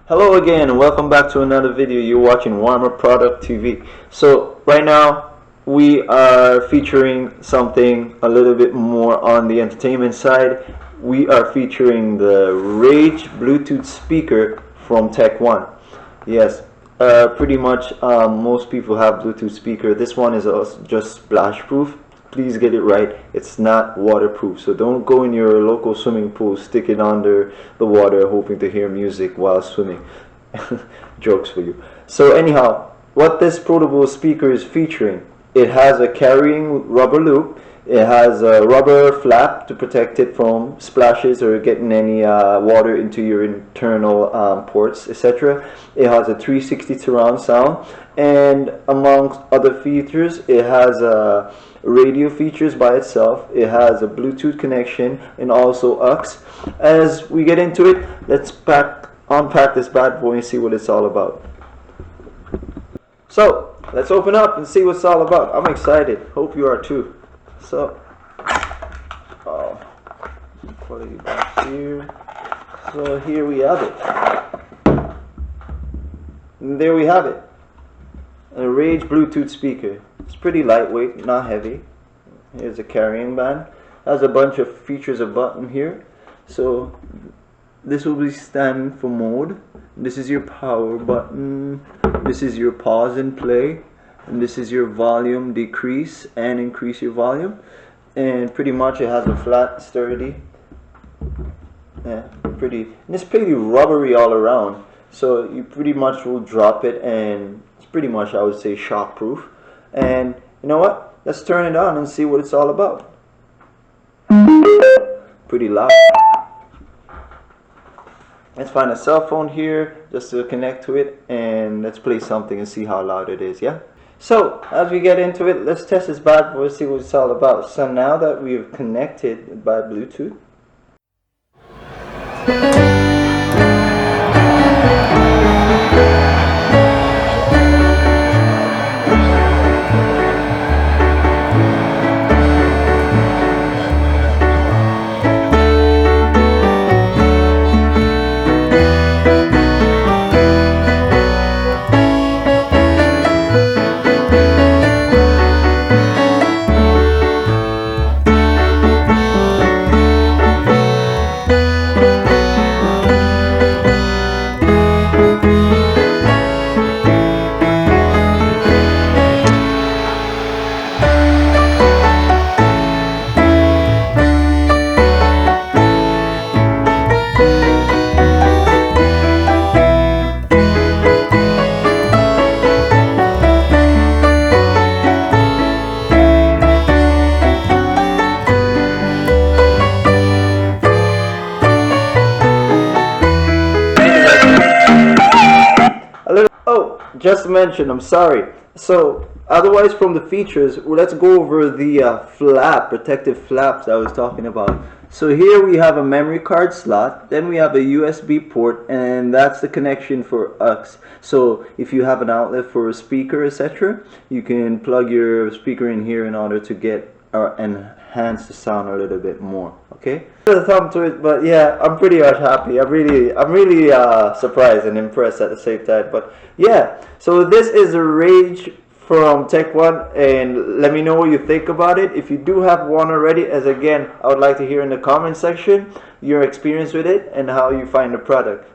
Hello again and welcome back to another video. You're watching Warmer Product TV. So right now we are featuring something a little bit more on the entertainment side. We are featuring the Rage Bluetooth speaker from TECH1. Yes, pretty much most people have Bluetooth speaker. This one is just splash proof. Please get it right. It's not waterproof, so don't go in your local swimming pool, stick it under the water hoping to hear music while swimming. Jokes for you. So anyhow, what this portable speaker is featuring, it has a carrying rubber loop. It has a rubber flap to protect it from splashes or getting any water into your internal ports, etc. It has a 360 surround sound, and amongst other features, it has radio features by itself. It has a Bluetooth connection and also aux. As we get into it, let's unpack this bad boy and see what it's all about. So let's open up and see what it's all about. I'm excited. Hope you are too. So, quality box here. So here we have it. And there we have it. A Rage Bluetooth speaker. It's pretty lightweight, not heavy. Here's a carrying band. Has a bunch of features, a button here. So this will be standing for mode. This is your power button. This is your pause and play. And this is your volume decrease and increase your volume. And pretty much it has a flat, sturdy, and it's pretty rubbery all around. So you pretty much will drop it, and it's pretty much, I would say, shock proof. And you know what? Let's turn it on and see what it's all about. Pretty loud. Let's find a cell phone here just to connect to it, and let's play something and see how loud it is, yeah? So, as we get into it, let's test this bad boy, see what it's all about. So now that we've connected by Bluetooth, just to mention, I'm sorry. So, otherwise from the features, let's go over the protective flaps I was talking about. So here we have a memory card slot, then we have a USB port, and that's the connection for aux. So if you have an outlet for a speaker, etc., you can plug your speaker in here in order to get enhance the sound a little bit more. Okay, a thumb to it, but yeah, I'm pretty much happy. I'm really surprised and impressed at the same time. But yeah, so this is a Rage from TECH1, and let me know what you think about it. If you do have one already, as again, I would like to hear in the comment section your experience with it and how you find the product.